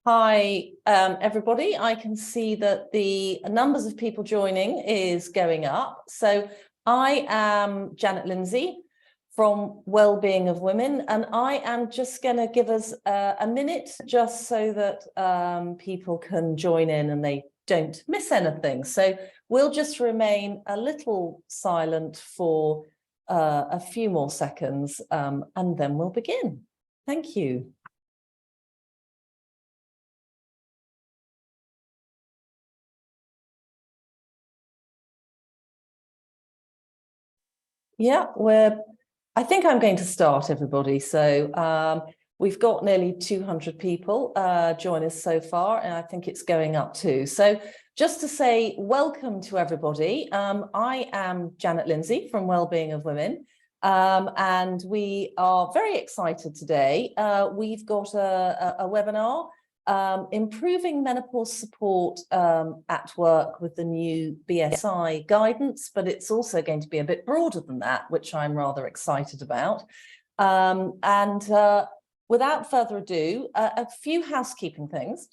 Hi, everybody. I can see that the numbers of people joining is going up. So I am Janet Lindsay from Wellbeing of Women, and I am just going to give us a minute just so that people can join in and they don't miss anything. So we'll just remain a little silent for a few more seconds and then we'll begin. Thank you. Yeah, I think I'm going to start, everybody. So we've got nearly 200 people join us so far, and I think it's going up too. So just to say welcome to everybody. I am Janet Lindsay from Wellbeing of Women, and we are very excited today. We've got a webinar improving menopause support at work with the new BSI guidance, but it's also going to be a bit broader than that, which I'm rather excited about. Without further ado, a few housekeeping things.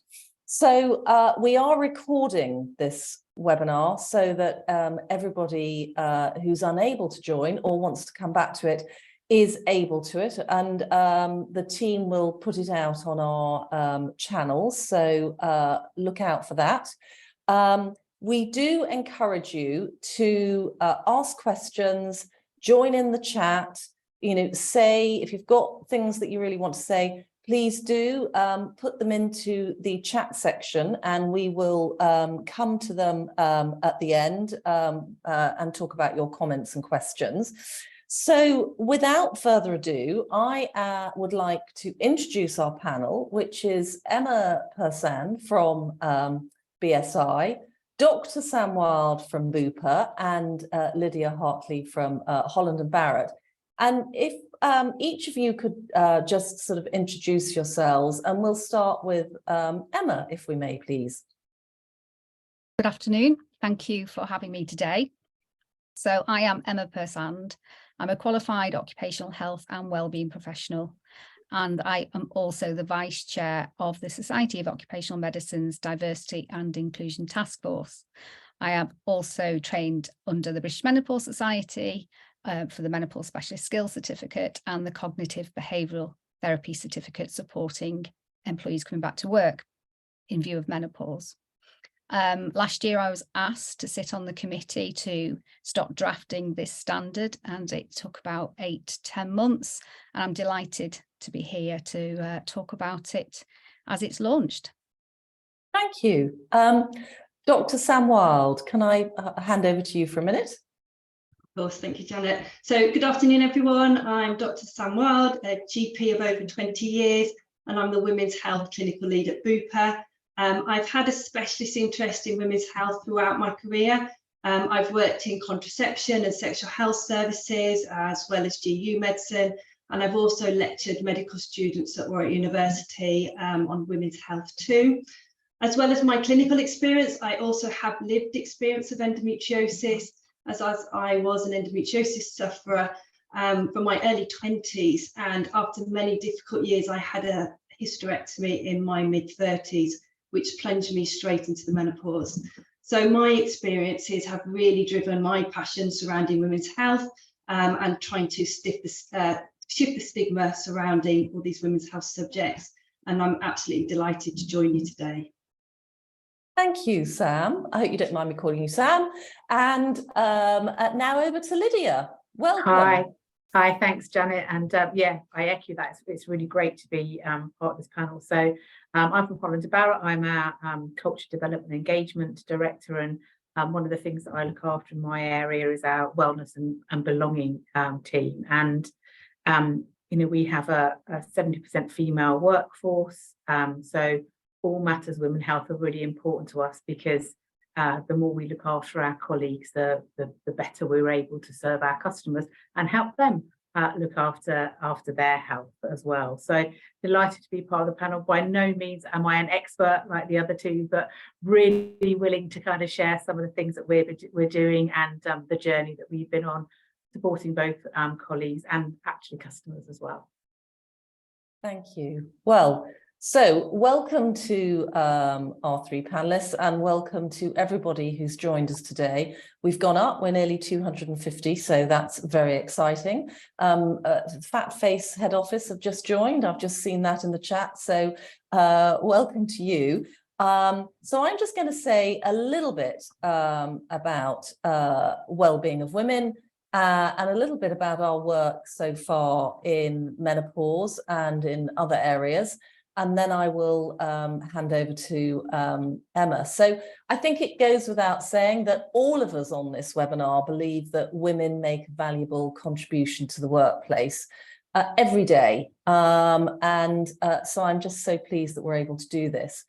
So we are recording this webinar so that everybody who's unable to join or wants to come back to it is able to it, and the team will put it out on our channels, so look out for that. We do encourage you to ask questions, join in the chat, say if you've got things that you really want to say, please do put them into the chat section, and we will come to them at the end and talk about your comments and questions. So without further ado, I would like to introduce our panel, which is Emma Persand from BSI, Dr. Sam Wild from Bupa, and Lydia Hatley from Holland and Barrett. And if each of you could just sort of introduce yourselves, and we'll start with Emma, if we may, please. Good afternoon. Thank you for having me today. So I am Emma Persand. I'm a qualified occupational health and wellbeing professional, and I am also the Vice Chair of the Society of Occupational Medicine's Diversity and Inclusion Task Force. I am also trained under the British Menopause Society for the Menopause Specialist Skills Certificate and the Cognitive Behavioural Therapy Certificate supporting employees coming back to work in view of menopause. Last year, I was asked to sit on the committee to start drafting this standard, and it took about 8 to 10 months. And I'm delighted to be here to talk about it as it's launched. Thank you. Dr. Sam Wild, can I hand over to you for a minute? Of course, thank you, Janet. So good afternoon, everyone. I'm Dr. Sam Wild, a GP of over 20 years, and I'm the Women's Health Clinical Lead at Bupa. I've had a specialist interest in women's health throughout my career. I've worked in contraception and sexual health services, as well as GU medicine, and I've also lectured medical students at Warwick University on women's health too. As well as my clinical experience, I also have lived experience of endometriosis, as I was an endometriosis sufferer from my early 20s, and after many difficult years, I had a hysterectomy in my mid-30s, which plunged me straight into the menopause. So my experiences have really driven my passion surrounding women's health and trying to shift the stigma surrounding all these women's health subjects. And I'm absolutely delighted to join you today. Thank you, Sam. I hope you don't mind me calling you Sam. And now over to Lydia. Welcome. Hi, thanks, Janet. And yeah, I echo that. It's really great to be part of this panel. So I'm from Holland and Barrett. I'm a Culture Development Engagement Director, and one of the things that I look after in my area is our wellness and belonging team. And we have a 70% female workforce. So all matters women's health are really important to us, because the more we look after our colleagues, the better we're able to serve our customers and help them look after their health as well. So delighted to be part of the panel. By no means am I an expert like the other two, but really willing to kind of share some of the things that we're doing and the journey that we've been on, supporting both colleagues and actually customers as well. Thank you. Well, So welcome to our three panelists, and welcome to everybody who's joined us today. We've gone up, we're nearly 250, so that's very exciting. Fat Face head office have just joined. I've just seen that in the chat, so welcome to you. So I'm just going to say a little bit about well-being of women, and a little bit about our work so far in menopause and in other areas. And then I will hand over to Emma. So I think it goes without saying that all of us on this webinar believe that women make a valuable contribution to the workplace every day. So I'm just so pleased that we're able to do this.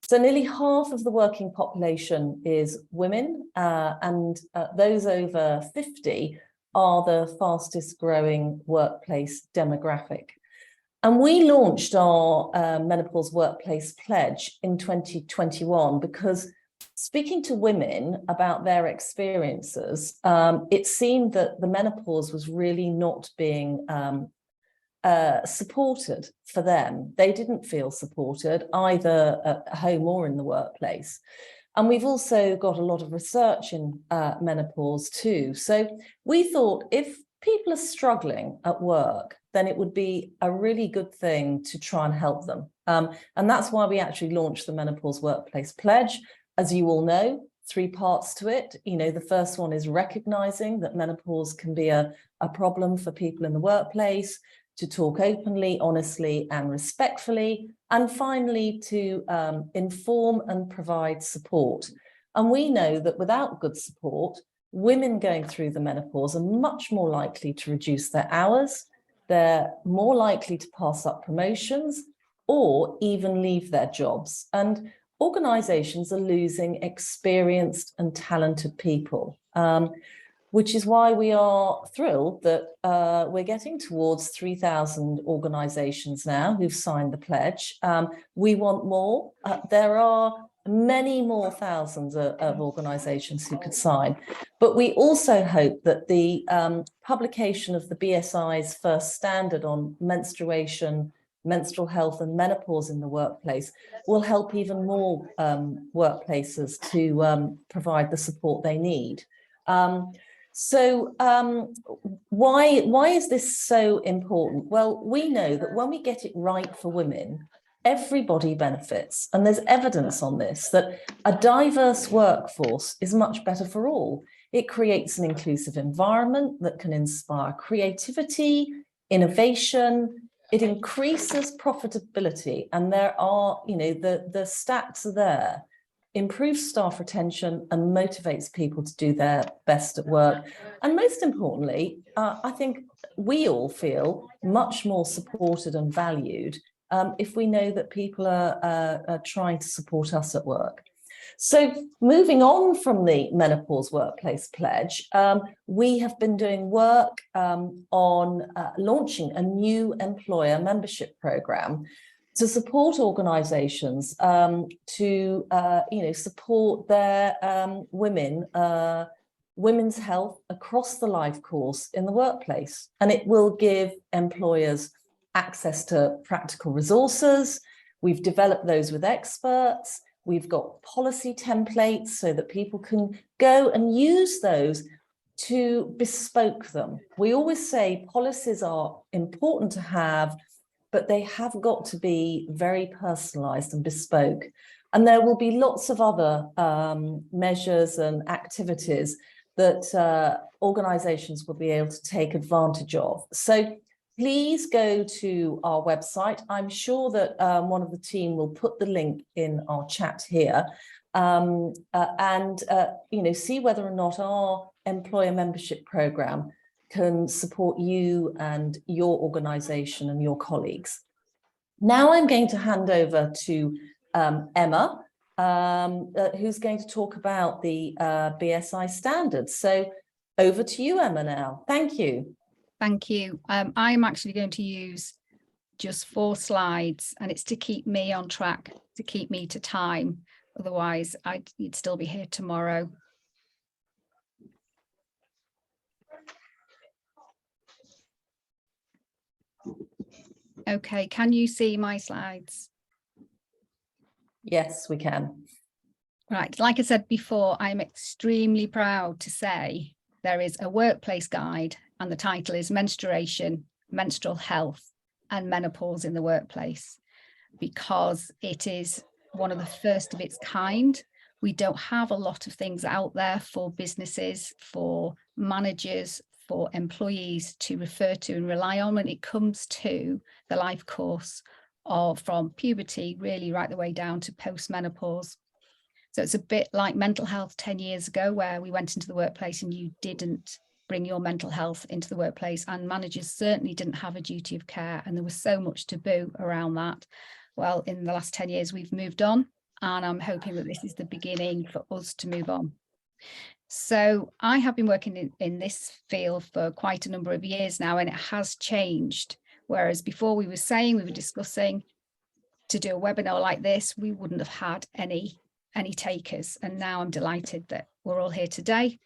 So nearly half of the working population is women, and those over 50 are the fastest growing workplace demographic. And we launched our Menopause Workplace Pledge in 2021 because speaking to women about their experiences, it seemed that the menopause was really not being supported for them. They didn't feel supported either at home or in the workplace. And we've also got a lot of research in menopause too. So we thought if people are struggling at work, then it would be a really good thing to try and help them. And that's why we actually launched the Menopause Workplace Pledge. As you all know, 3 parts to it. You know, the first one is recognizing that menopause can be a problem for people in the workplace, to talk openly, honestly, and respectfully. And finally, to inform and provide support. And we know that without good support, women going through the menopause are much more likely to reduce their hours. They're more likely to pass up promotions or even leave their jobs. And organizations are losing experienced and talented people, which is why we are thrilled that we're getting towards 3,000 organizations now who've signed the pledge. We want more. There are many more thousands of organizations who could sign. But we also hope that the publication of the BSI's first standard on menstruation, menstrual health and menopause in the workplace will help even more workplaces to provide the support they need. Why is this so important? Well, we know that when we get it right for women, everybody benefits. And there's evidence on this, that a diverse workforce is much better for all. It creates an inclusive environment that can inspire creativity, innovation. It increases profitability. And there are, you know, the stats are there. Improves staff retention and motivates people to do their best at work. And most importantly, I think we all feel much more supported and valued if we know that people are trying to support us at work. So moving on from the Menopause Workplace Pledge, we have been doing work on launching a new employer membership program to support organizations to support their women's health across the life course in the workplace. And it will give employers access to practical resources. We've developed those with experts. We've got policy templates so that people can go and use those to bespoke them. We always say policies are important to have, but they have got to be very personalized and bespoke. And there will be lots of other measures and activities that organizations will be able to take advantage of. So please go to our website. I'm sure that one of the team will put the link in our chat here, see whether or not our employer membership program can support you and your organization and your colleagues. Now I'm going to hand over to Emma, who's going to talk about the BSI standards. So over to you, Emma, now. Thank you. Thank you. I'm actually going to use just 4 slides, and it's to keep me on track, to keep me to time. Otherwise, you'd still be here tomorrow. Okay, can you see my slides? Yes, we can. Right, like I said before, I'm extremely proud to say there is a workplace guide, and the title is Menstruation, Menstrual Health and Menopause in the Workplace, because it is one of the first of its kind. We don't have a lot of things out there for businesses, for managers, for employees to refer to and rely on when it comes to the life course of from puberty really right the way down to post-menopause. So it's a bit like mental health 10 years ago, where we went into the workplace and you didn't bring your mental health into the workplace, and managers certainly didn't have a duty of care, and there was so much taboo around that. Well, in the last 10 years, we've moved on, and I'm hoping that this is the beginning for us to move on. So I have been working in this field for quite a number of years now, and it has changed. Whereas before we were discussing to do a webinar like this, we wouldn't have had any takers. And now I'm delighted that we're all here today.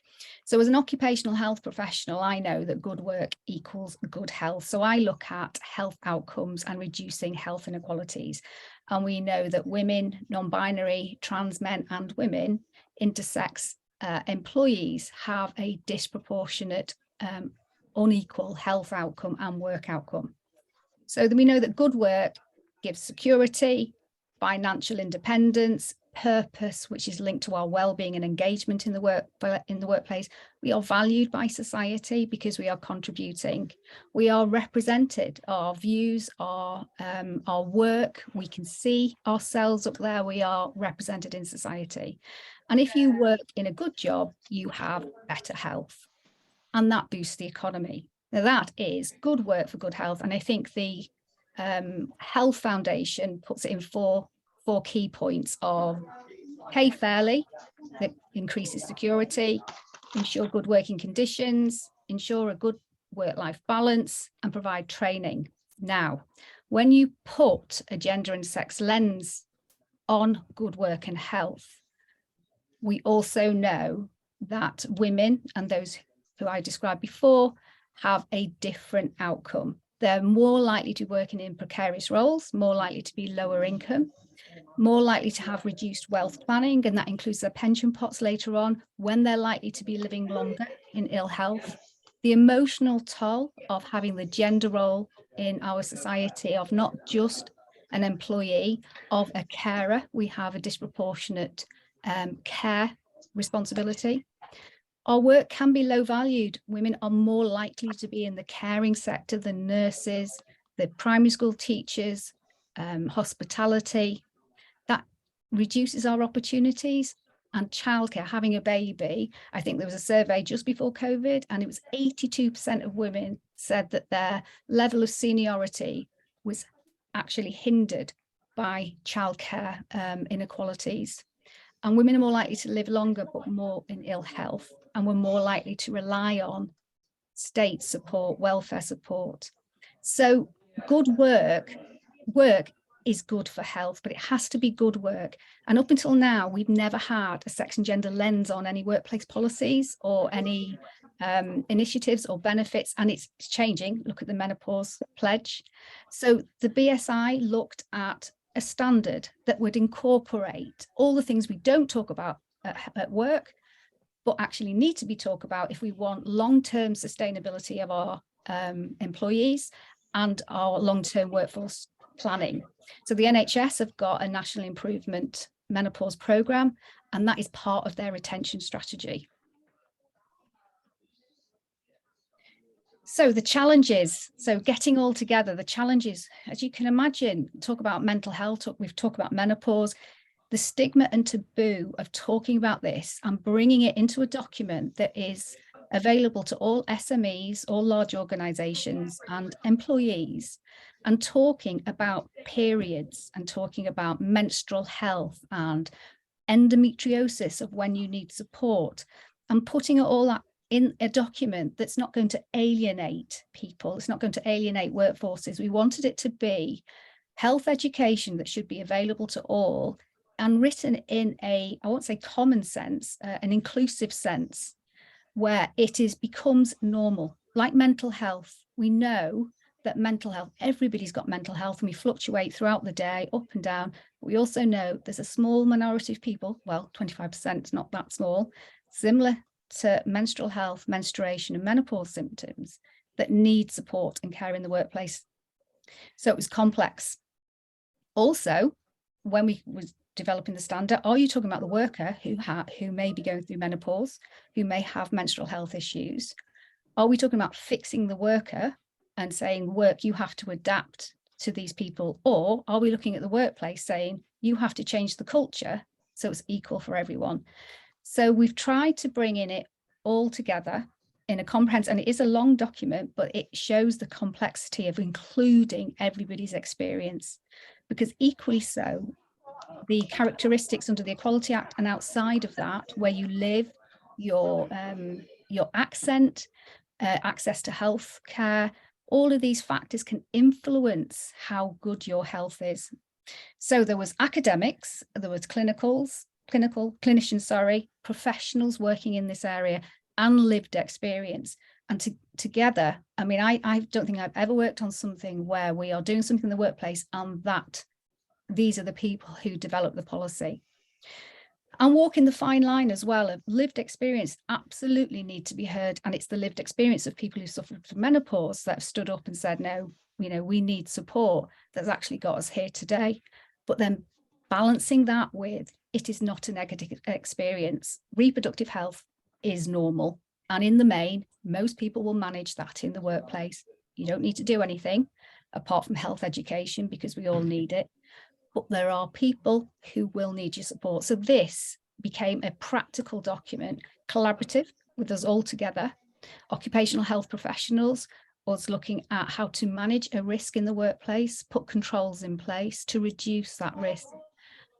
So as an occupational health professional, I know that good work equals good health. So I look at health outcomes and reducing health inequalities. And we know that women, non-binary, trans men and women, intersex employees have a disproportionate, unequal health outcome and work outcome. So we know that good work gives security, financial independence, purpose, which is linked to our well-being and engagement in the workplace. We are valued by society because we are contributing. We are represented. Our views, our work, we can see ourselves up there. We are represented in society. And if you work in a good job, you have better health, and that boosts the economy. Now that is good work for good health, and I think the Health Foundation puts it in four key points of pay fairly, that increases security, ensure good working conditions, ensure a good work-life balance, and provide training. Now, when you put a gender and sex lens on good work and health, we also know that women and those who I described before have a different outcome. They're more likely to be working in precarious roles, more likely to be lower income, more likely to have reduced wealth planning, and that includes their pension pots later on, when they're likely to be living longer in ill health. The emotional toll of having the gender role in our society of not just an employee, of a carer. We have a disproportionate care responsibility. Our work can be low valued. Women are more likely to be in the caring sector than nurses, the primary school teachers, hospitality. That reduces our opportunities. And childcare, having a baby, I think there was a survey just before COVID, and it was 82% of women said that their level of seniority was actually hindered by childcare inequalities. And women are more likely to live longer, but more in ill health, and we're more likely to rely on state support, welfare support. So good work is good for health, but it has to be good work. And up until now, we've never had a sex and gender lens on any workplace policies or any initiatives or benefits, and it's changing. Look at the menopause pledge. So the BSI looked at a standard that would incorporate all the things we don't talk about at work, but actually need to be talked about if we want long-term sustainability of our employees and our long-term workforce planning. So the NHS have got a National Improvement Menopause Programme, and that is part of their retention strategy. So the challenges, so getting all together, the challenges, as you can imagine, talk about mental health, we've talked about menopause, the stigma and taboo of talking about this and bringing it into a document that is available to all SMEs, all large organisations and employees, and talking about periods and talking about menstrual health and endometriosis of when you need support, and putting it all that in a document that's not going to alienate people, it's not going to alienate workforces. We wanted it to be health education that should be available to all and written in a, I won't say common sense, an inclusive sense, where it becomes normal. Like mental health, we know that mental health, everybody's got mental health, and we fluctuate throughout the day, up and down. But we also know there's a small minority of people, well, 25%, not that small, similar to menstrual health, menstruation and menopause symptoms, that need support and care in the workplace. So it was complex. Also, when we was developing the standard, are you talking about the worker who may be going through menopause, who may have menstrual health issues? Are we talking about fixing the worker and saying, work, you have to adapt to these people? Or are we looking at the workplace saying, you have to change the culture so it's equal for everyone? So we've tried to bring in it all together in a comprehensive, and it is a long document, but it shows the complexity of including everybody's experience, because equally so, the characteristics under the Equality Act and outside of that, where you live, your accent, access to health care, all of these factors can influence how good your health is. So there was academics, there was clinicians, professionals working in this area, and lived experience. And together, I mean, I don't think I've ever worked on something where we are doing something in the workplace and that these are the people who develop the policy. And walking the fine line as well of lived experience absolutely need to be heard. And it's the lived experience of people who suffered from menopause that have stood up and said, no, you know, we need support, that's actually got us here today. But then balancing that with, it is not a negative experience. Reproductive health is normal. And in the main, most people will manage that in the workplace. You don't need to do anything apart from health education, because we all need it. But there are people who will need your support. So this became a practical document, collaborative with us all together, occupational health professionals, us looking at how to manage a risk in the workplace, put controls in place to reduce that risk,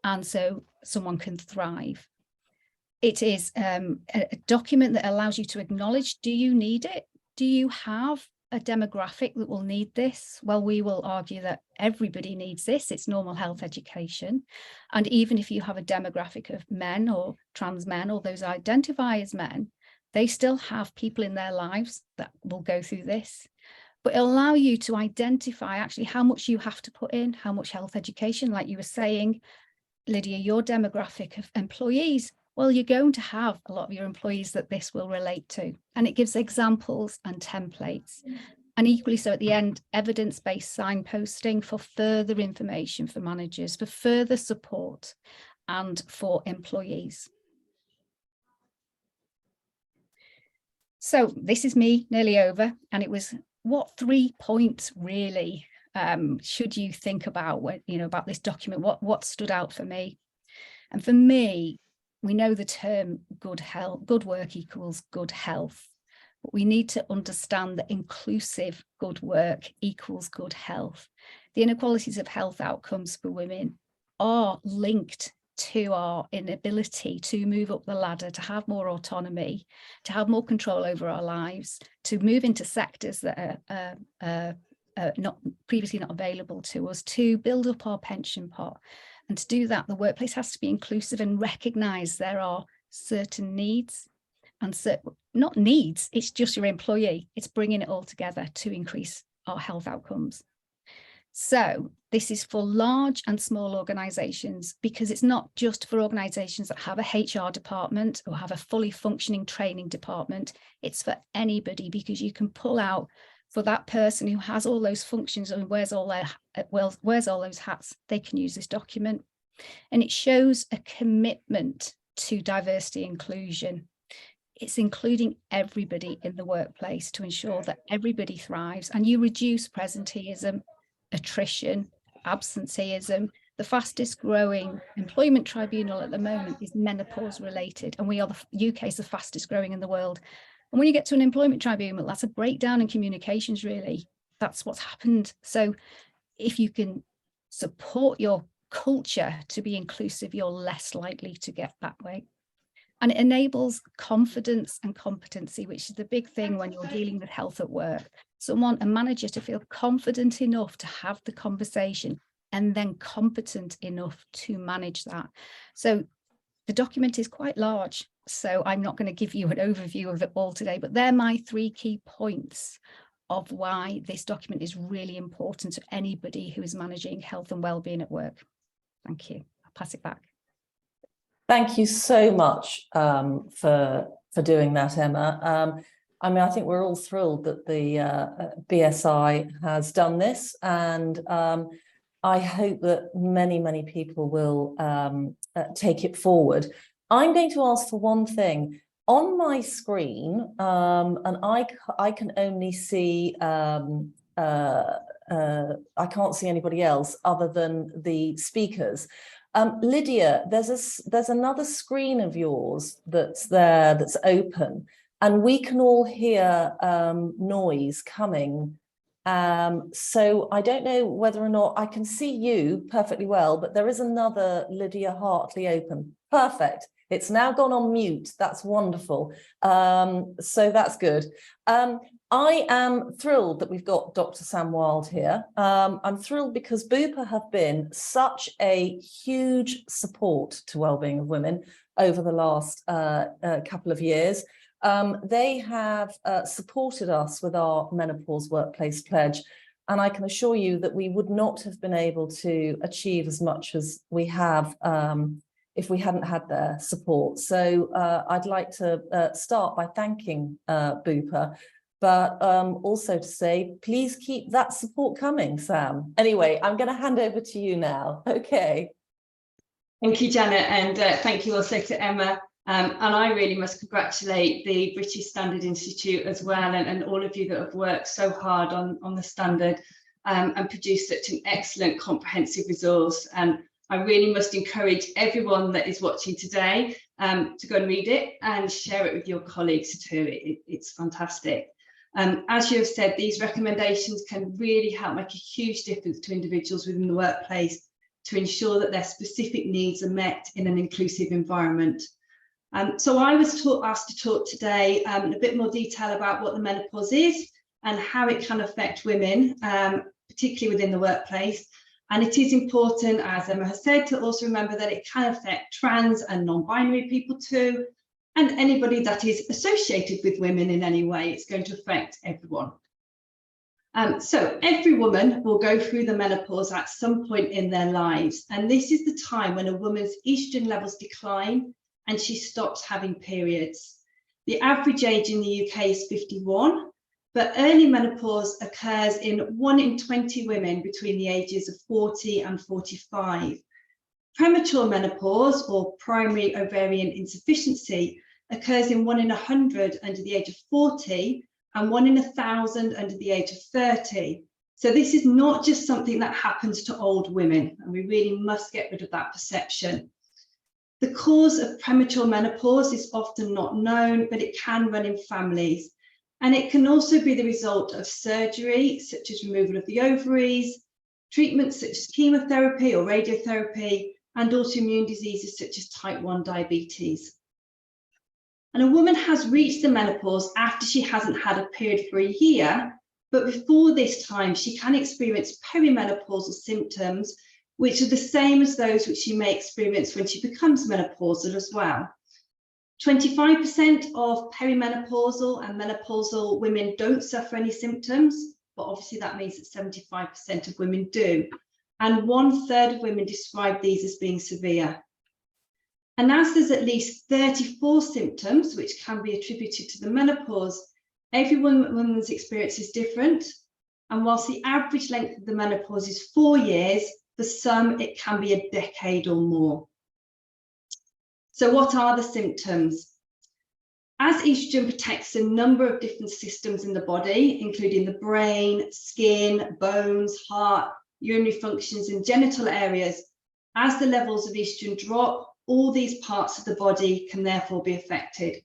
and so someone can thrive. It is a document that allows you to acknowledge, do you need it? Do you have a demographic that will need this? Well, we will argue that everybody needs this. It's normal health education. And even if you have a demographic of men or trans men or those who identify as men, they still have people in their lives that will go through this. But it'll allow you to identify actually how much you have to put in, how much health education, like you were saying, Lydia, your demographic of employees, well, you're going to have a lot of your employees that this will relate to. And it gives examples and templates. And equally so at the end, evidence-based signposting for further information for managers, for further support, and for employees. So this is me nearly over, and it was what 3 points really should you think about when, you know, about this document, what stood out for me. And for me, we know the term good health, good work equals good health, but we need to understand that inclusive good work equals good health. The inequalities of health outcomes for women are linked to our inability to move up the ladder, to have more autonomy, to have more control over our lives, to move into sectors that are not previously not available to us, to build up our pension pot. And to do that, the workplace has to be inclusive and recognise there are certain needs and not needs, it's just your employee. It's bringing it all together to increase our health outcomes. So this is for large and small organisations, because it's not just for organisations that have a HR department or have a fully functioning training department. It's for anybody, because you can pull out for that person who has all those functions and wears all those hats. They can use this document, and it shows a commitment to diversity inclusion. It's including everybody in the workplace to ensure that everybody thrives, and you reduce presenteeism, attrition, absenteeism. The fastest growing employment tribunal at the moment is menopause related, and we are the UK is the fastest growing in the world. And when you get to an employment tribunal, that's a breakdown in communications, really. That's what's happened. So if you can support your culture to be inclusive, you're less likely to get that way. And it enables confidence and competency, which is the big thing when you're dealing with health at work. A manager to feel confident enough to have the conversation and then competent enough to manage that. So the document is quite large, so I'm not going to give you an overview of it all today, but they're my 3 key points of why this document is really important to anybody who is managing health and wellbeing at work. Thank you. I'll pass it back. Thank you so much for doing that, Emma. I mean, I think we're all thrilled that the BSI has done this, and I hope that many people will take it forward. I'm going to ask for one thing. On my screen, and I can only see, I can't see anybody else other than the speakers. Lydia, there's another screen of yours that's there, that's open, and we can all hear noise coming. So I don't know whether or not I can see you perfectly well, but there is another Lydia Hatley open. Perfect. It's now gone on mute. That's wonderful. So that's good. I am thrilled that we've got Dr. Sam Wild here. I'm thrilled because Bupa have been such a huge support to wellbeing of women over the last couple of years. They have supported us with our Menopause Workplace Pledge, and I can assure you that we would not have been able to achieve as much as we have if we hadn't had their support. So I'd like to start by thanking Bupa, but also to say, please keep that support coming, Sam. Anyway, I'm going to hand over to you now. Okay. Thank you, Janet, and thank you also to Emma. And I really must congratulate the British Standard Institute as well, and all of you that have worked so hard on the standard and produced such an excellent comprehensive resource. And I really must encourage everyone that is watching today to go and read it and share it with your colleagues too. It's fantastic. As you have said, these recommendations can really help make a huge difference to individuals within the workplace to ensure that their specific needs are met in an inclusive environment. So I was asked to talk today in a bit more detail about what the menopause is and how it can affect women, particularly within the workplace. And it is important, as Emma has said, to also remember that it can affect trans and non-binary people too, and anybody that is associated with women in any way. It's going to affect everyone. So every woman will go through the menopause at some point in their lives, and this is the time when a woman's estrogen levels decline and she stops having periods. The average age in the UK is 51, but early menopause occurs in 1 in 20 women between the ages of 40 and 45. Premature menopause, or primary ovarian insufficiency, occurs in 1 in 100 under the age of 40 and 1 in 1,000 under the age of 30. So this is not just something that happens to old women, and we really must get rid of that perception. The cause of premature menopause is often not known, but it can run in families. And it can also be the result of surgery, such as removal of the ovaries, treatments such as chemotherapy or radiotherapy, and autoimmune diseases such as type 1 diabetes. And a woman has reached the menopause after she hasn't had a period for a year, but before this time, she can experience perimenopausal symptoms, which are the same as those which she may experience when she becomes menopausal as well. 25% of perimenopausal and menopausal women don't suffer any symptoms, but obviously that means that 75% of women do. And 1/3 of women describe these as being severe. And as there's at least 34 symptoms which can be attributed to the menopause, every woman's experience is different. And whilst the average length of the menopause is 4 years, for some it can be a decade or more. So what are the symptoms? As estrogen protects a number of different systems in the body, including the brain, skin, bones, heart, urinary functions, and genital areas, as the levels of estrogen drop, all these parts of the body can therefore be affected.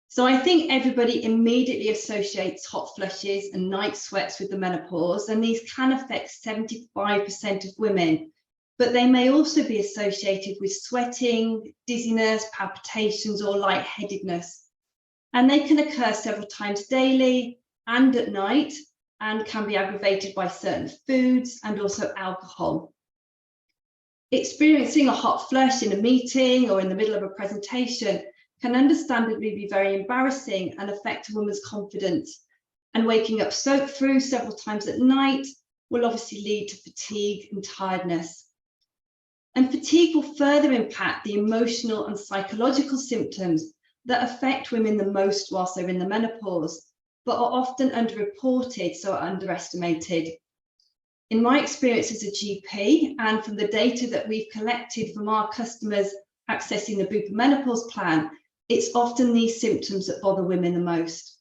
So I think everybody immediately associates hot flushes and night sweats with the menopause, and these can affect 75% of women. But they may also be associated with sweating, dizziness, palpitations, or lightheadedness. And they can occur several times daily and at night, and can be aggravated by certain foods and also alcohol. Experiencing a hot flush in a meeting or in the middle of a presentation can understandably be very embarrassing and affect a woman's confidence. And waking up soaked through several times at night will obviously lead to fatigue and tiredness. And fatigue will further impact the emotional and psychological symptoms that affect women the most whilst they're in the menopause, but are often underreported, so are underestimated. In my experience as a GP, and from the data that we've collected from our customers accessing the Bupa menopause plan, it's often these symptoms that bother women the most.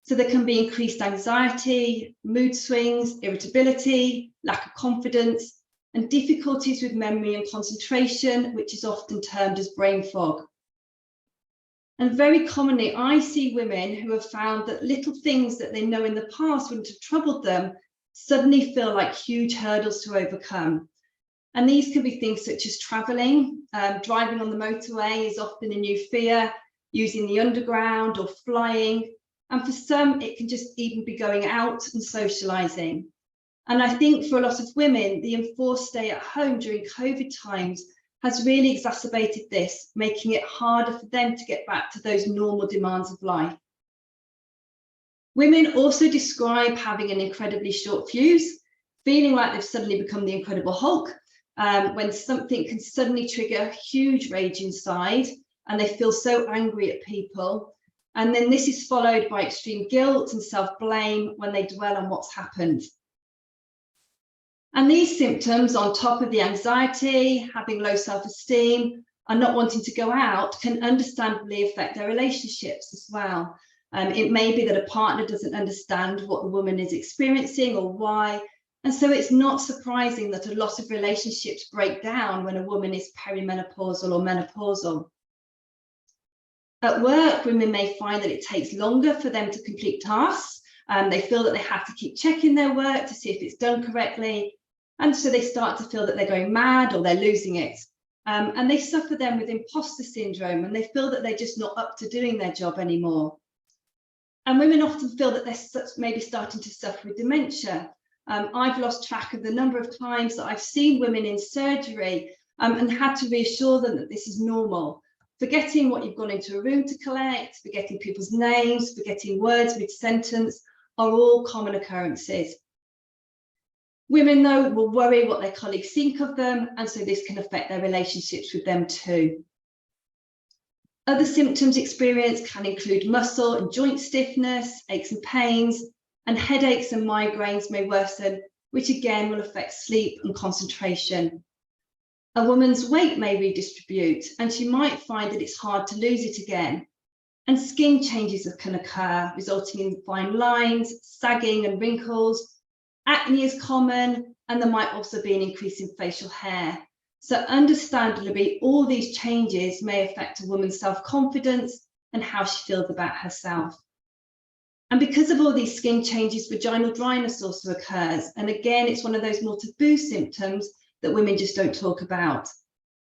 So there can be increased anxiety, mood swings, irritability, lack of confidence, and difficulties with memory and concentration, which is often termed as brain fog. And very commonly, I see women who have found that little things that they know in the past wouldn't have troubled them suddenly feel like huge hurdles to overcome. And these can be things such as travelling, driving on the motorway is often a new fear, using the underground or flying. And for some, it can just even be going out and socialising. And I think for a lot of women, the enforced stay at home during COVID times has really exacerbated this, making it harder for them to get back to those normal demands of life. Women also describe having an incredibly short fuse, feeling like they've suddenly become the Incredible Hulk, when something can suddenly trigger huge rage inside and they feel so angry at people. And then this is followed by extreme guilt and self-blame when they dwell on what's happened. And these symptoms, on top of the anxiety, having low self-esteem, and not wanting to go out, can understandably affect their relationships as well. It may be that a partner doesn't understand what the woman is experiencing or why, and so it's not surprising that a lot of relationships break down when a woman is perimenopausal or menopausal. At work, women may find that it takes longer for them to complete tasks, and they feel that they have to keep checking their work to see if it's done correctly. And so they start to feel that they're going mad or they're losing it. And they suffer then with imposter syndrome, and they feel that they're just not up to doing their job anymore. And women often feel that they're maybe starting to suffer with dementia. I've lost track of the number of times that I've seen women in surgery and had to reassure them that this is normal. Forgetting what you've gone into a room to collect, forgetting people's names, forgetting words mid-sentence are all common occurrences. Women, though, will worry what their colleagues think of them, and so this can affect their relationships with them too. Other symptoms experienced can include muscle and joint stiffness, aches and pains, and headaches and migraines may worsen, which again will affect sleep and concentration. A woman's weight may redistribute, and she might find that it's hard to lose it again. And skin changes can occur, resulting in fine lines, sagging and wrinkles. Acne is common, and there might also be an increase in facial hair. So understandably, all these changes may affect a woman's self-confidence and how she feels about herself. And because of all these skin changes, vaginal dryness also occurs. And again, it's one of those more taboo symptoms that women just don't talk about.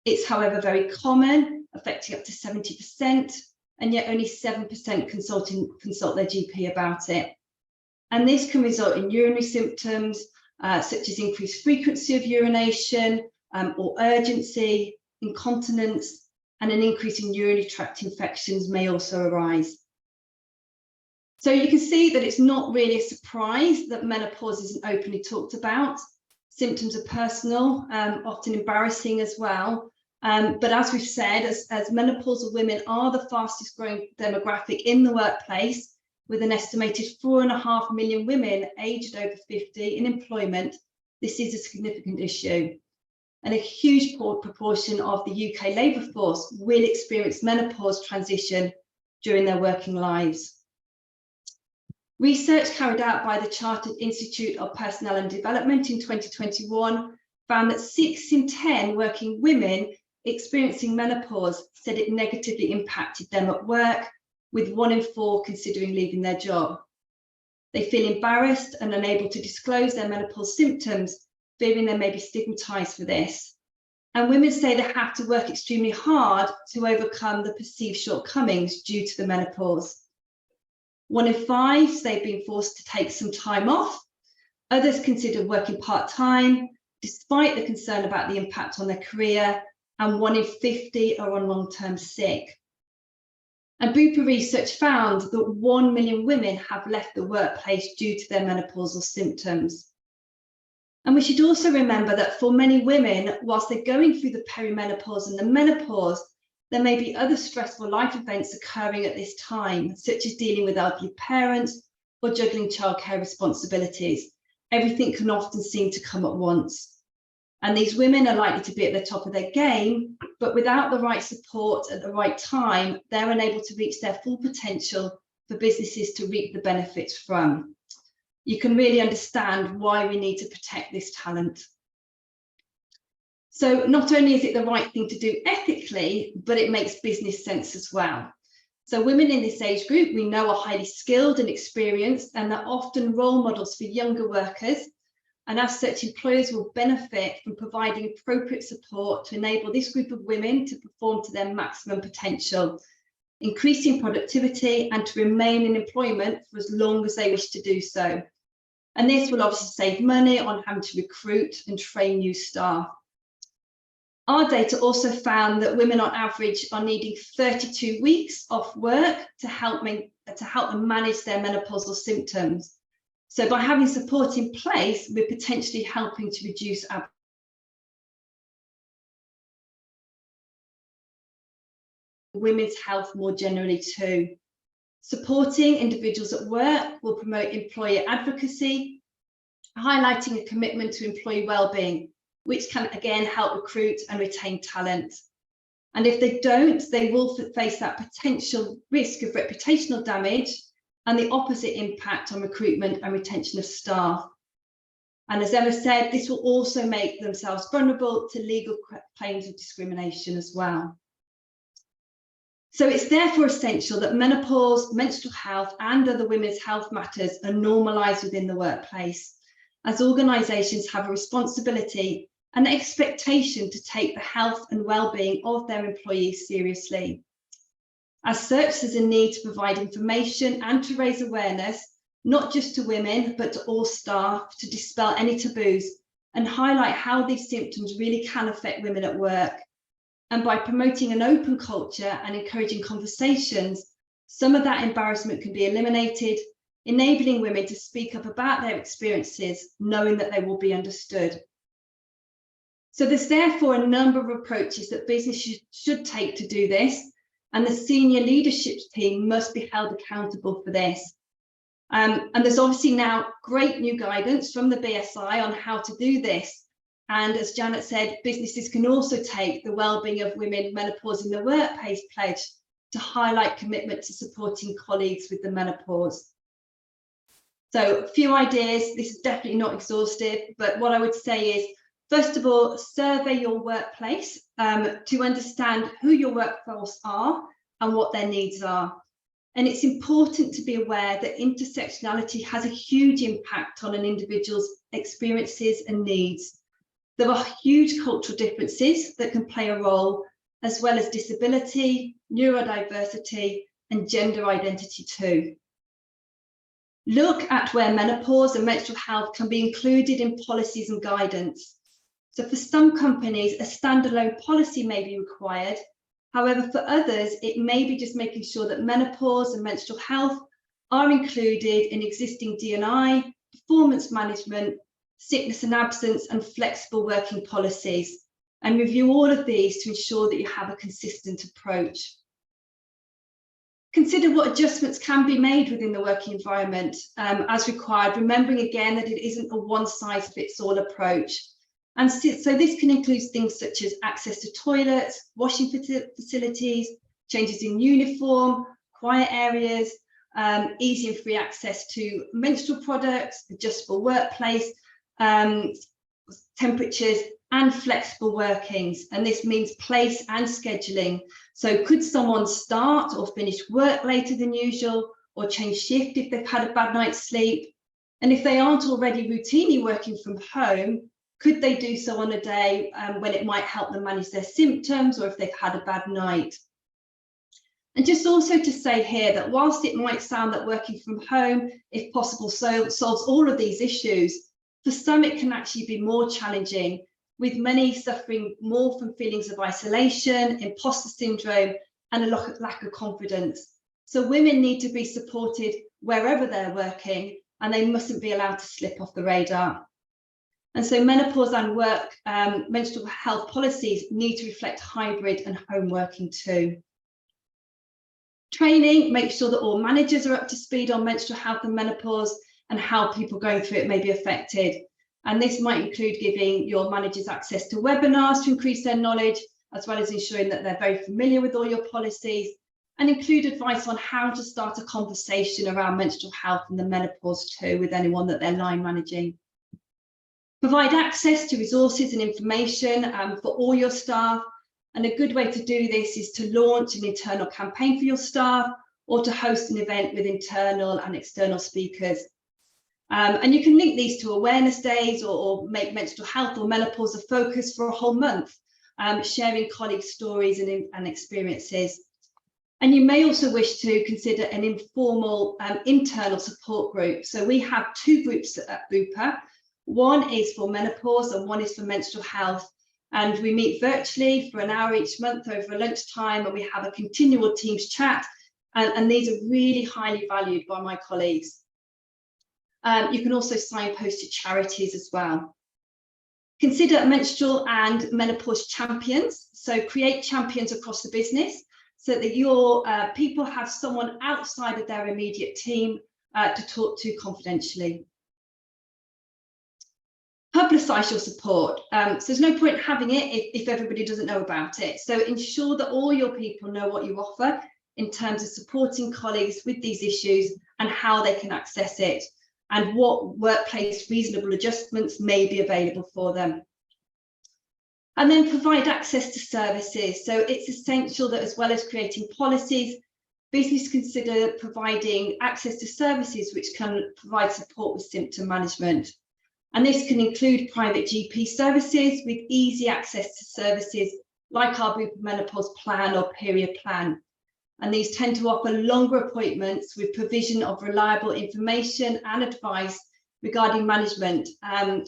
It's, however, very common, affecting up to 70%, and yet only 7% consult their GP about it. And this can result in urinary symptoms, such as increased frequency of urination or urgency, incontinence, and an increase in urinary tract infections may also arise. So you can see that it's not really a surprise that menopause isn't openly talked about. Symptoms are personal, often embarrassing as well. But as we've said, as menopausal women are the fastest growing demographic in the workplace, with an estimated 4.5 million women aged over 50 in employment, this is a significant issue. And a huge proportion of the UK labour force will experience menopause transition during their working lives. Research carried out by the Chartered Institute of Personnel and Development in 2021 found that 6 in 10 working women experiencing menopause said it negatively impacted them at work, with 1 in 4 considering leaving their job. They feel embarrassed and unable to disclose their menopause symptoms, fearing they may be stigmatised for this. And women say they have to work extremely hard to overcome the perceived shortcomings due to the menopause. 1 in 5 say they've been forced to take some time off. Others consider working part-time, despite the concern about the impact on their career, and 1 in 50 are on long-term sick. And Bupa research found that 1 million women have left the workplace due to their menopausal symptoms. And we should also remember that for many women, whilst they're going through the perimenopause and the menopause, there may be other stressful life events occurring at this time, such as dealing with elderly parents or juggling childcare responsibilities. Everything can often seem to come at once. And these women are likely to be at the top of their game, but without the right support at the right time, they're unable to reach their full potential for businesses to reap the benefits from. You can really understand why we need to protect this talent. So not only is it the right thing to do ethically, but it makes business sense as well. So women in this age group we know are highly skilled and experienced, and they're often role models for younger workers. And as such, employers will benefit from providing appropriate support to enable this group of women to perform to their maximum potential, increasing productivity and to remain in employment for as long as they wish to do so. And this will obviously save money on having to recruit and train new staff. Our data also found that women on average are needing 32 weeks off work to help them manage their menopausal symptoms. So by having support in place, we're potentially helping to reduce women's health more generally too. Supporting individuals at work will promote employer advocacy, highlighting a commitment to employee wellbeing, which can again help recruit and retain talent. And if they don't, they will face that potential risk of reputational damage and the opposite impact on recruitment and retention of staff. And as Emma said, this will also make themselves vulnerable to legal claims of discrimination as well. So it's therefore essential that menopause, menstrual health, and other women's health matters are normalised within the workplace, as organisations have a responsibility and expectation to take the health and well-being of their employees seriously. As such, there's a need to provide information and to raise awareness, not just to women, but to all staff, to dispel any taboos and highlight how these symptoms really can affect women at work. And by promoting an open culture and encouraging conversations, some of that embarrassment can be eliminated, enabling women to speak up about their experiences, knowing that they will be understood. So there's therefore a number of approaches that business should take to do this, and the senior leadership team must be held accountable for this. And there's obviously now great new guidance from the BSI on how to do this. And as Janet said, businesses can also take the Wellbeing of Women Menopause in the Workplace pledge to highlight commitment to supporting colleagues with the menopause. So a few ideas, this is definitely not exhaustive, but what I would say is, first of all, survey your workplace to understand who your workforce are and what their needs are. And it's important to be aware that intersectionality has a huge impact on an individual's experiences and needs. There are huge cultural differences that can play a role, as well as disability, neurodiversity, and gender identity too. Look at where menopause and menstrual health can be included in policies and guidance. So for some companies, a standalone policy may be required. However, for others, it may be just making sure that menopause and menstrual health are included in existing D&I, performance management, sickness and absence, and flexible working policies, and review all of these to ensure that you have a consistent approach. Consider what adjustments can be made within the working environment as required, remembering again that it isn't a one-size-fits-all approach. And so this can include things such as access to toilets, washing facilities, changes in uniform, quiet areas, easy and free access to menstrual products, adjustable workplace temperatures, and flexible workings. And this means place and scheduling. So could someone start or finish work later than usual, or change shift if they've had a bad night's sleep? And if they aren't already routinely working from home, could they do so on a day when it might help them manage their symptoms, or if they've had a bad night? And just also to say here that whilst it might sound that working from home, if possible, solves all of these issues, for some it can actually be more challenging, with many suffering more from feelings of isolation, imposter syndrome, and a lack of confidence. So women need to be supported wherever they're working, and they mustn't be allowed to slip off the radar. And so menopause and work menstrual health policies need to reflect hybrid and home working too. Training, make sure that all managers are up to speed on menstrual health and menopause and how people going through it may be affected. And this might include giving your managers access to webinars to increase their knowledge, as well as ensuring that they're very familiar with all your policies, and include advice on how to start a conversation around menstrual health and the menopause too with anyone that they're line managing. Provide access to resources and information for all your staff. And a good way to do this is to launch an internal campaign for your staff, or to host an event with internal and external speakers. And you can link these to awareness days, or make menstrual health or menopause a focus for a whole month, sharing colleague stories and experiences. And you may also wish to consider an informal internal support group. So we have two groups at Bupa. One is for menopause and one is for menstrual health. And we meet virtually for an hour each month over lunchtime, and we have a continual Teams chat. And these are really highly valued by my colleagues. You can also signpost to charities as well. Consider menstrual and menopause champions. So create champions across the business so that your people have someone outside of their immediate team to talk to confidentially. Publicise your support. So there's no point having it if everybody doesn't know about it. So ensure that all your people know what you offer in terms of supporting colleagues with these issues and how they can access it, and what workplace reasonable adjustments may be available for them. And then provide access to services. So it's essential that, as well as creating policies, business consider providing access to services which can provide support with symptom management. And this can include private GP services with easy access to services like our Bupa Menopause Plan or Period Plan. And these tend to offer longer appointments with provision of reliable information and advice regarding management.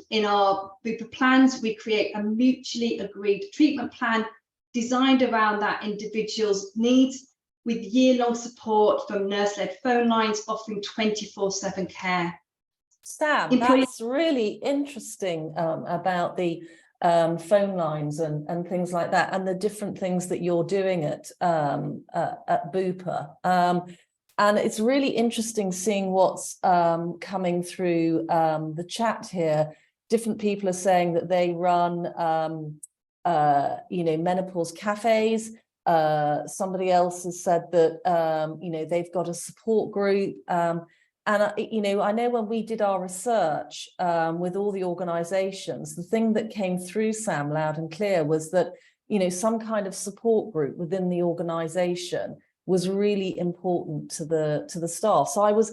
In our Bupa plans, we create a mutually agreed treatment plan designed around that individual's needs, with year-long support from nurse-led phone lines offering 24/7 care. Sam, that's really interesting about the phone lines and things like that, and the different things that you're doing at Bupa. And it's really interesting seeing what's coming through the chat here. Different people are saying that they run, menopause cafes. Somebody else has said that, they've got a support group. And, I know when we did our research with all the organisations, the thing that came through, Sam, loud and clear, was that, some kind of support group within the organisation was really important to the staff. So I was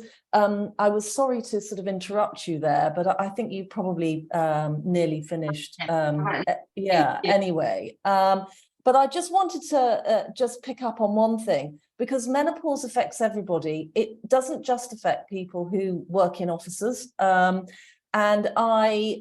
sorry to sort of interrupt you there, but I think you probably nearly finished. Anyway. But I just wanted to just pick up on one thing, because menopause affects everybody. It doesn't just affect people who work in offices. And I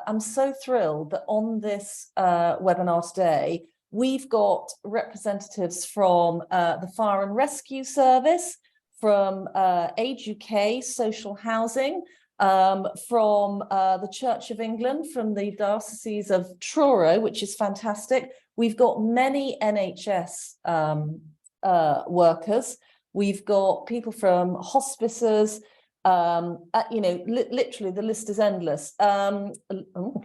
am so thrilled that on this webinar today, we've got representatives from the Fire and Rescue Service, from Age UK Social Housing, from the Church of England, from the Diocese of Truro, which is fantastic. We've got many NHS workers. We've got people from hospices. Literally the list is endless.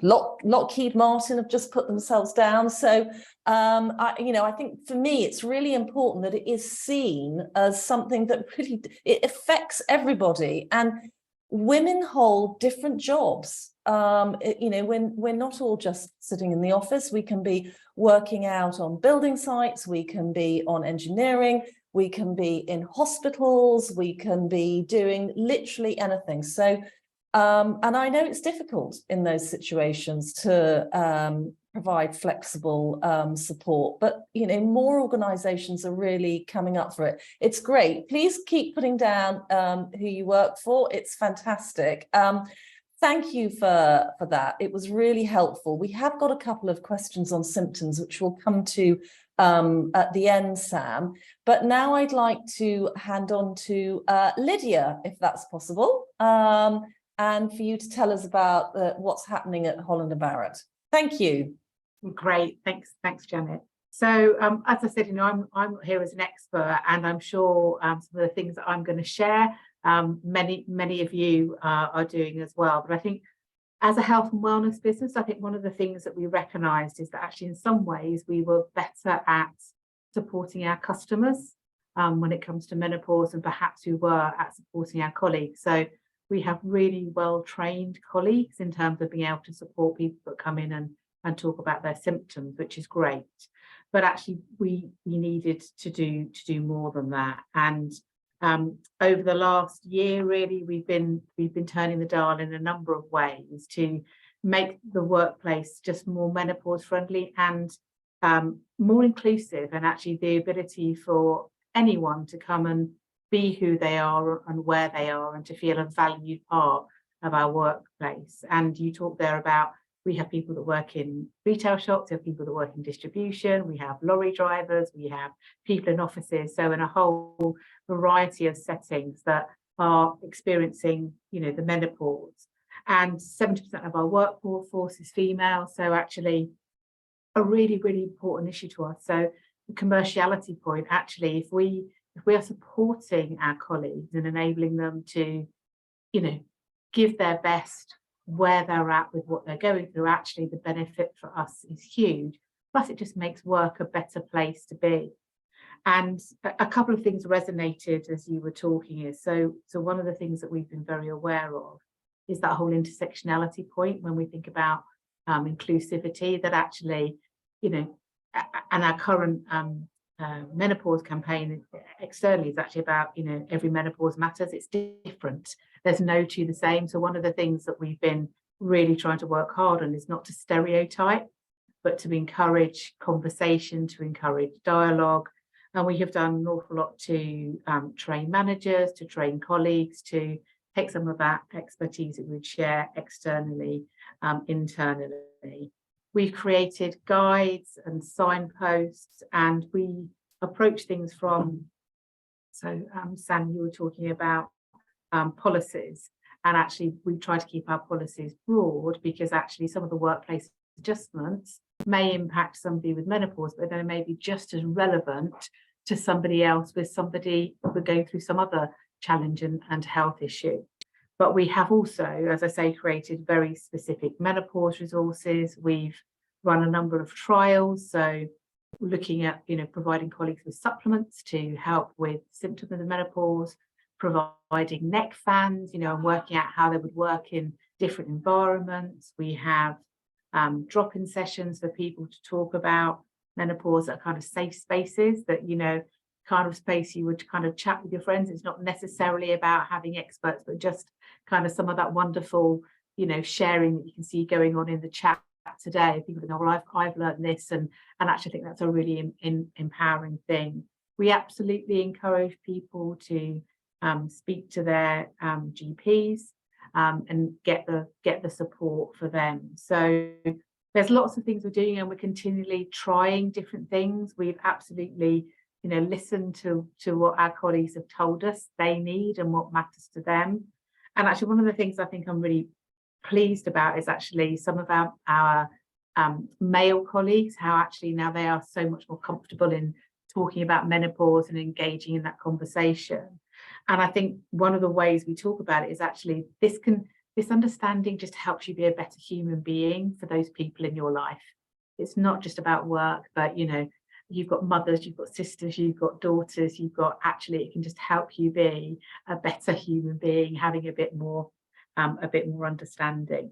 Lockheed Martin have just put themselves down. So, I think for me, it's really important that it is seen as something that really, it affects everybody. And women hold different jobs. We're not all just sitting in the office. We can be working out on building sites. We can be on engineering. We can be in hospitals. We can be doing literally anything. So, and I know it's difficult in those situations to provide flexible support, but more organisations are really coming up for it. It's great. Please keep putting down who you work for. It's fantastic. Thank you for that. It was really helpful. We have got a couple of questions on symptoms, which we'll come to at the end, Sam. But now I'd like to hand on to Lydia, if that's possible, and for you to tell us about what's happening at Holland and Barrett. Thank you. Great, thanks, Janet. So as I said, I'm not here as an expert, and I'm sure some of the things that I'm going to share, many of you are doing as well. But I think as a health and wellness business, I think one of the things that we recognised is that actually in some ways we were better at supporting our customers when it comes to menopause, and perhaps we were at supporting our colleagues. So we have really well-trained colleagues in terms of being able to support people that come in and talk about their symptoms, which is great. But actually we needed to do more than that. And over the last year, really, we've been turning the dial in a number of ways to make the workplace just more menopause friendly and more inclusive, and actually the ability for anyone to come and be who they are and where they are, and to feel a valued part of our workplace. And you talked there about, we have people that work in retail shops, we have people that work in distribution, we have lorry drivers, we have people in offices, so in a whole variety of settings that are experiencing, the menopause. And 70% of our workforce is female, so actually a really, really important issue to us. So the commerciality point, actually, if we are supporting our colleagues and enabling them to, give their best where they're at with what they're going through, actually the benefit for us is huge. Plus it just makes work a better place to be. And a couple of things resonated as you were talking is, so one of the things that we've been very aware of is that whole intersectionality point when we think about inclusivity, that actually, and our current menopause campaign externally is actually about, every menopause matters. It's different. There's no two the same. So one of the things that we've been really trying to work hard on is not to stereotype, but to encourage conversation, to encourage dialogue. And we have done an awful lot to train managers, to train colleagues, to take some of that expertise that we'd share externally, internally. We've created guides and signposts, and we approach things from, so Sam, you were talking about policies, and actually we try to keep our policies broad, because actually some of the workplace adjustments may impact somebody with menopause, but they may be just as relevant to somebody else with somebody who are going through some other challenge and health issue. But we have also, as I say, created very specific menopause resources. We've run a number of trials, so looking at, providing colleagues with supplements to help with symptoms of menopause, providing neck fans, and working out how they would work in different environments. We have drop-in sessions for people to talk about menopause at kind of safe spaces, that, kind of space you would kind of chat with your friends. It's not necessarily about having experts, but just kind of some of that wonderful, sharing that you can see going on in the chat today. People know, well, I've learned this, and actually think that's a really empowering thing. We absolutely encourage people to speak to their GPs and get the support for them. So there's lots of things we're doing, and we're continually trying different things. We've absolutely, listened to what our colleagues have told us they need and what matters to them. And actually, one of the things I think I'm really pleased about is actually some of our male colleagues, how actually now they are so much more comfortable in talking about menopause and engaging in that conversation. And I think one of the ways we talk about it is actually this understanding just helps you be a better human being for those people in your life. It's not just about work, but you've got mothers, you've got sisters, you've got daughters, actually it can just help you be a better human being, having a bit more understanding.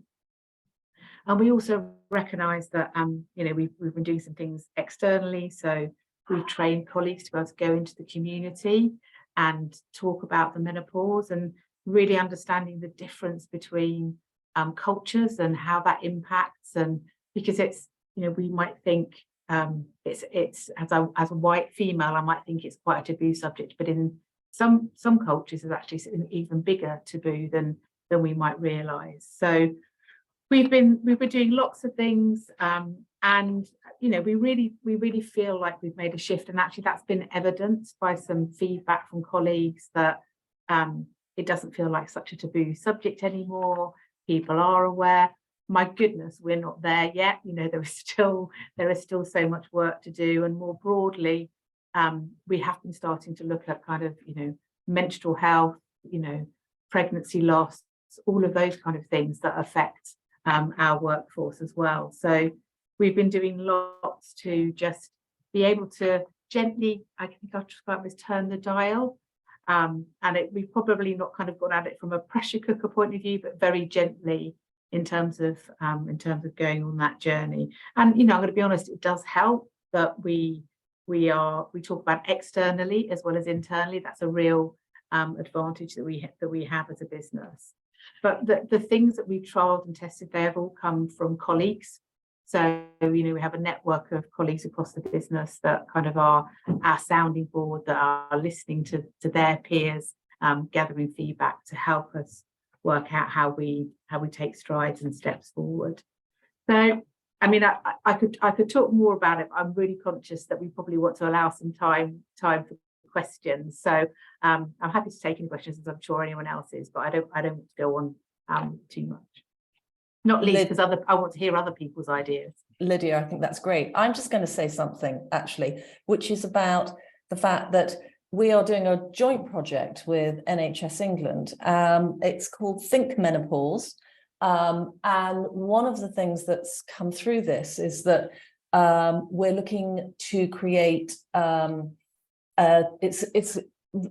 And we also recognize that we've been doing some things externally. So we've trained colleagues to be able to go into the community and talk about the menopause, and really understanding the difference between cultures and how that impacts. And because it's, we might think it's as a white female, I might think it's quite a taboo subject, but in some cultures it's actually an even bigger taboo than we might realize. So we've been doing lots of things. And we really feel like we've made a shift, and actually that's been evidenced by some feedback from colleagues that it doesn't feel like such a taboo subject anymore. People are aware. My goodness, we're not there yet. There is still so much work to do, and more broadly, we have been starting to look at kind of menstrual health, pregnancy loss, all of those kind of things that affect our workforce as well. So we've been doing lots to just be able to gently, I think I'll describe this, turn the dial. And we've probably not kind of gone at it from a pressure cooker point of view, but very gently in terms of going on that journey. And I'm going to be honest, it does help that we talk about externally as well as internally. That's a real advantage that we have as a business. But the things that we've trialed and tested, they have all come from colleagues. So, we have a network of colleagues across the business that kind of are our sounding board, that are listening to their peers, gathering feedback to help us work out how we take strides and steps forward. So, I could talk more about it, but I'm really conscious that we probably want to allow some time for questions. So I'm happy to take any questions, as I'm sure anyone else is, but I don't want to go on too much. Not least because I want to hear other people's ideas. Lydia, I think that's great. I'm just going to say something actually, which is about the fact that we are doing a joint project with NHS England. It's called Think Menopause. And one of the things that's come through this is that we're looking to create,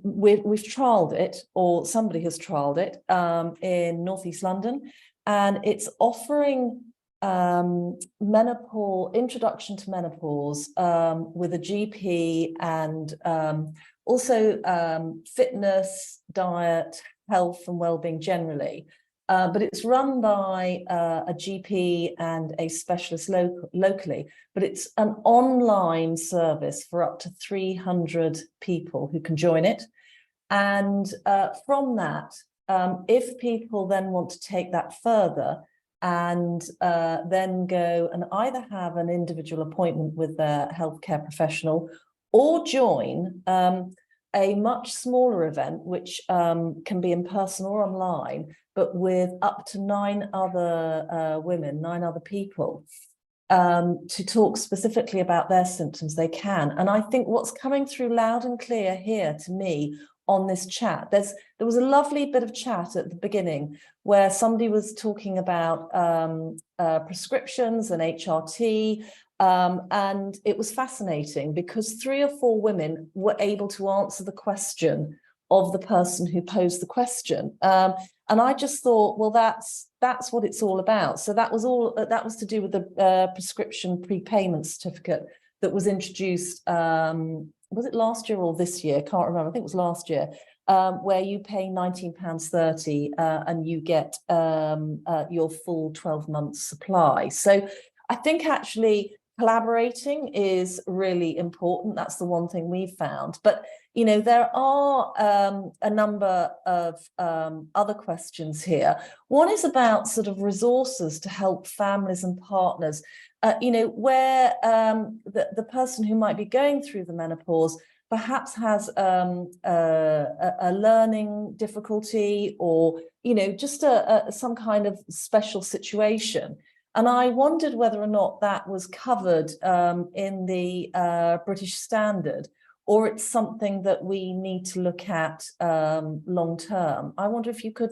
we've trialed it, or somebody has trialed it in Northeast London, and it's offering menopause, introduction to menopause with a GP, and also fitness, diet, health and wellbeing generally. But it's run by a GP and a specialist locally, but it's an online service for up to 300 people who can join it. And from that, if people then want to take that further and then go and either have an individual appointment with their healthcare professional or join a much smaller event, which can be in person or online, but with up to 9 other women, 9 other people, to talk specifically about their symptoms, they can. And I think what's coming through loud and clear here to me on this chat, there was a lovely bit of chat at the beginning where somebody was talking about prescriptions and HRT, and it was fascinating because 3 or 4 women were able to answer the question of the person who posed the question. And I just thought, well, that's what it's all about. So that was to do with the prescription prepayment certificate that was introduced, was it last year or this year? Can't remember, I think it was last year, where you pay £19.30 and you get your full 12 months supply. So I think actually collaborating is really important. That's the one thing we've found. But there are a number of other questions here. One is about sort of resources to help families and partners, where the person who might be going through the menopause perhaps has a learning difficulty, or just some kind of special situation. And I wondered whether or not that was covered in the British Standard, or it's something that we need to look at long term. I wonder if you could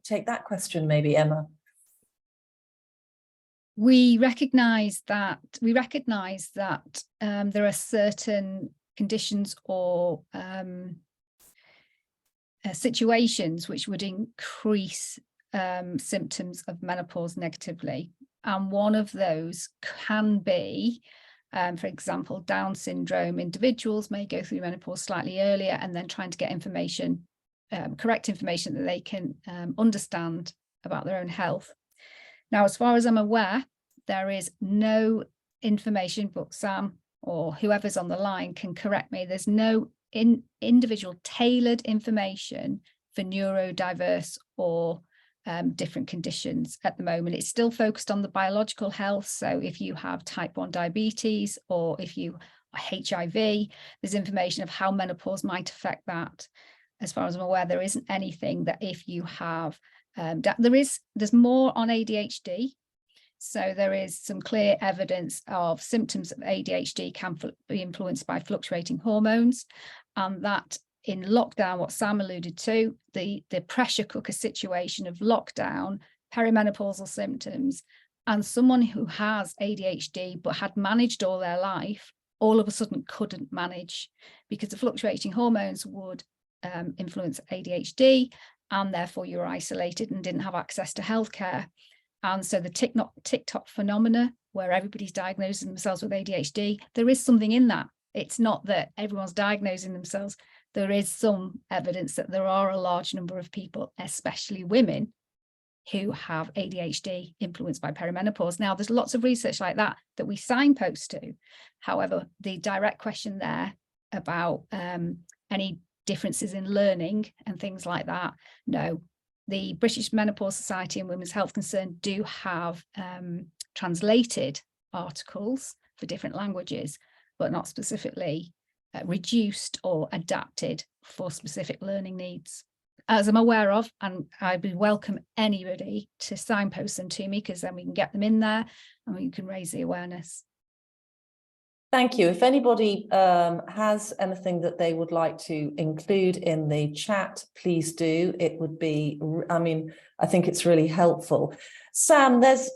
take that question, maybe, Emma. We recognise that there are certain conditions or situations which would increase symptoms of menopause negatively, and one of those can be, for example, Down syndrome. Individuals may go through menopause slightly earlier and then trying to get information, correct information that they can understand about their own health. Now, as far as I'm aware, there is no information, but Sam or whoever's on the line can correct me, there's no individual tailored information for neurodiverse or different conditions at the moment. It's still focused on the biological health. So if you have type 1 diabetes, or if you are HIV, there's information of how menopause might affect that. As far as I'm aware, there isn't anything that if you have, there's more on ADHD. So there is some clear evidence of symptoms of ADHD can be influenced by fluctuating hormones, and that in lockdown, what Sam alluded to, the pressure cooker situation of lockdown, perimenopausal symptoms, and someone who has ADHD but had managed all their life, all of a sudden couldn't manage, because the fluctuating hormones would influence ADHD, and therefore you're isolated and didn't have access to healthcare. And so the TikTok phenomena, where everybody's diagnosing themselves with ADHD, there is something in that. It's not that everyone's diagnosing themselves. There is some evidence that there are a large number of people, especially women, who have ADHD influenced by perimenopause. Now, there's lots of research like that we signpost to. However, the direct question there about any differences in learning and things like that, no. The British Menopause Society and Women's Health Concern do have translated articles for different languages, but not specifically reduced or adapted for specific learning needs, as I'm aware of. And I'd be welcome anybody to signpost them to me, because then we can get them in there and we can raise the awareness. Thank you. If anybody has anything that they would like to include in the chat, please do. It would be, I mean, I think it's really helpful. Sam, there's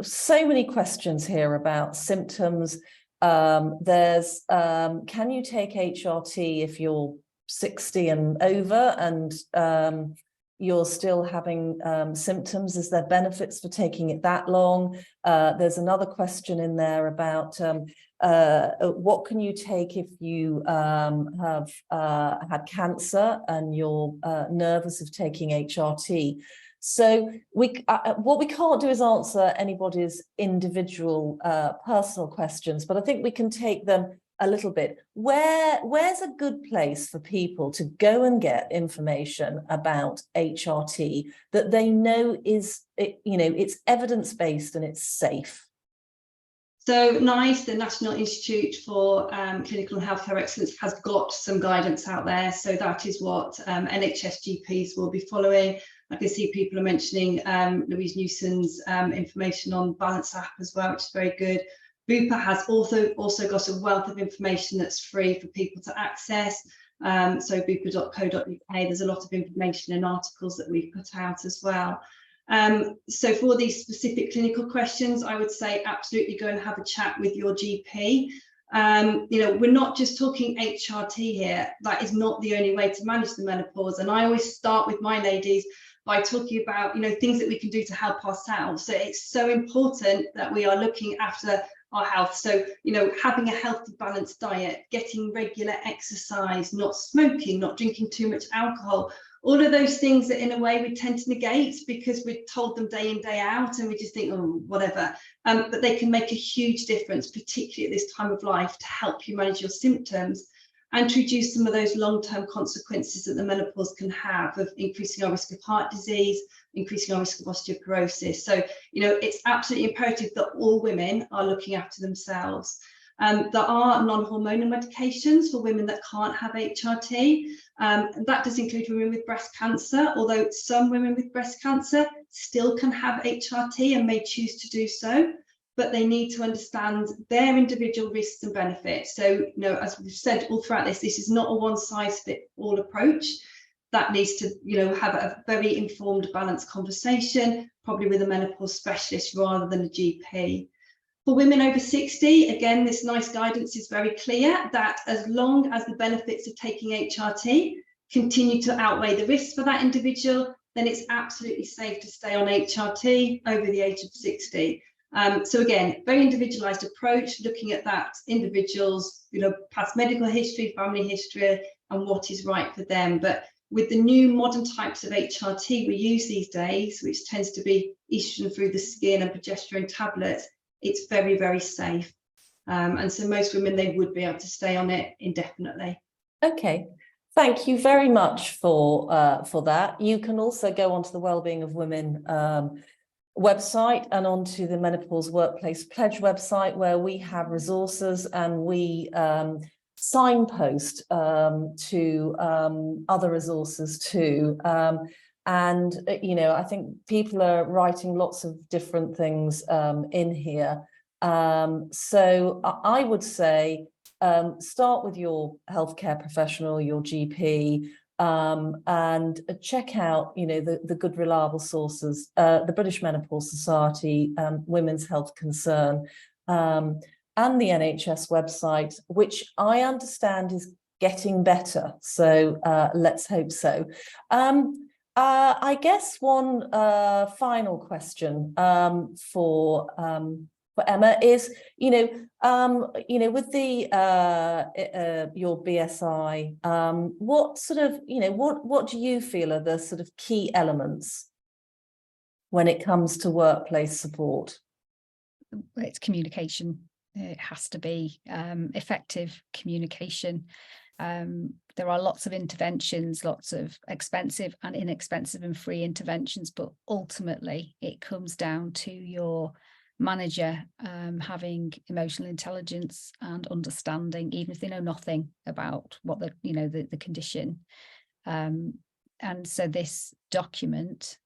so many questions here about symptoms. Can you take HRT if you're 60 and over and you're still having symptoms? Is there benefits for taking it that long? There's another question in there about what can you take if you have had cancer and you're nervous of taking HRT? So what we can't do is answer anybody's individual personal questions, but I think we can take them a little bit. Where's a good place for people to go and get information about HRT that they know is, it's evidence-based and it's safe? So NICE, the National Institute for Clinical and Healthcare Excellence, has got some guidance out there. So that is what NHS GPs will be following. I can see people are mentioning Louise Newson's information on Balance app as well, which is very good. Bupa has also got a wealth of information that's free for people to access. So bupa.co.uk, there's a lot of information and articles that we've put out as well. So for these specific clinical questions, I would say absolutely go and have a chat with your GP. We're not just talking HRT here. That is not the only way to manage the menopause. And I always start with my ladies by talking about, things that we can do to help ourselves. So it's so important that we are looking after our health. So, having a healthy, balanced diet, getting regular exercise, not smoking, not drinking too much alcohol, all of those things that in a way we tend to negate because we're told them day in, day out, and we just think, oh, whatever. But they can make a huge difference, particularly at this time of life, to help you manage your symptoms and to reduce some of those long-term consequences that the menopause can have of increasing our risk of heart disease, increasing our risk of osteoporosis. So, it's absolutely imperative that all women are looking after themselves. There are non-hormonal medications for women that can't have HRT. That does include women with breast cancer, although some women with breast cancer still can have HRT and may choose to do so, but they need to understand their individual risks and benefits. So, as we've said all throughout this is not a one-size-fits-all approach. That needs to, have a very informed, balanced conversation, probably with a menopause specialist rather than a GP. For women over 60, again, this NICE guidance is very clear that as long as the benefits of taking HRT continue to outweigh the risks for that individual, then it's absolutely safe to stay on HRT over the age of 60. So again, very individualized approach, looking at that individual's, past medical history, family history, and what is right for them. But with the new modern types of HRT we use these days, which tends to be estrogen through the skin and progesterone tablets, it's very, very safe. And so most women, they would be able to stay on it indefinitely. Okay. Thank you very much for that. You can also go onto the Wellbeing of Women website and onto the Menopause Workplace Pledge website, where we have resources and we signpost to other resources too. And I think people are writing lots of different things in here. So I would say start with your healthcare professional, your GP, and check out, the good, reliable sources, the British Menopause Society, Women's Health Concern, and the NHS website, which I understand is getting better. So let's hope so. I guess one final question for Emma is, with the your BSI, what sort of, what do you feel are the sort of key elements when it comes to workplace support? It's communication. It has to be effective communication. There are lots of interventions, lots of expensive and inexpensive and free interventions, but ultimately it comes down to your manager having emotional intelligence and understanding, even if they know nothing about what the condition. And so this document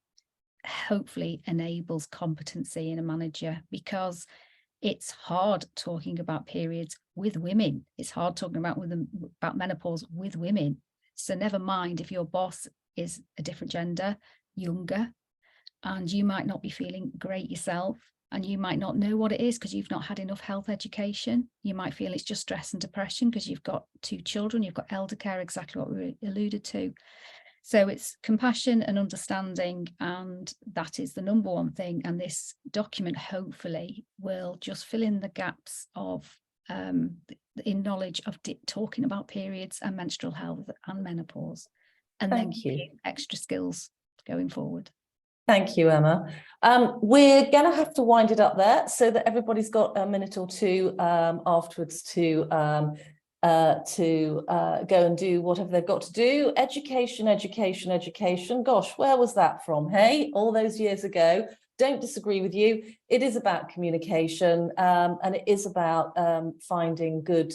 hopefully enables competency in a manager, because it's hard talking about periods with women. It's hard talking about menopause with women. So never mind if your boss is a different gender, younger, and you might not be feeling great yourself, and you might not know what it is because you've not had enough health education. You might feel it's just stress and depression because you've got 2 children, you've got elder care, exactly what we alluded to. So it's compassion and understanding, and that is the number one thing. And this document hopefully will just fill in the gaps of in knowledge of talking about periods and menstrual health and menopause, and then extra skills going forward. Thank you, Emma. We're going to have to wind it up there so that everybody's got a minute or two afterwards to go and do whatever they've got to do. Education, education, education. Gosh, where was that from? Hey, all those years ago. Don't disagree with you. It is about communication, and it is about finding good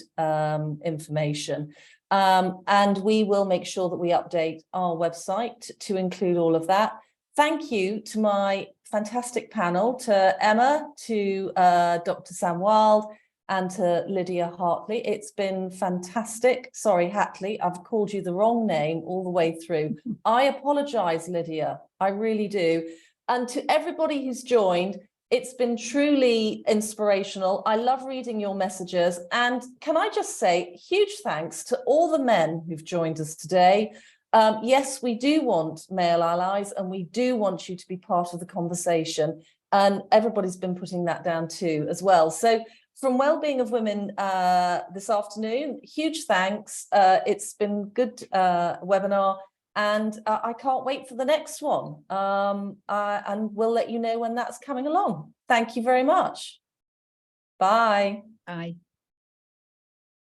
information. And we will make sure that we update our website to include all of that. Thank you to my fantastic panel, to Emma, to Dr. Sam Wild, and to Lydia Hatley. It's been fantastic. Sorry, Hatley, I've called you the wrong name all the way through. I apologise, Lydia, I really do. And to everybody who's joined, it's been truly inspirational. I love reading your messages. And can I just say huge thanks to all the men who've joined us today. Yes, we do want male allies, and we do want you to be part of the conversation. And everybody's been putting that down too as well. So from Wellbeing of Women this afternoon, huge thanks. It's been a good webinar, and I can't wait for the next one. And we'll let you know when that's coming along. Thank you very much. Bye. Bye.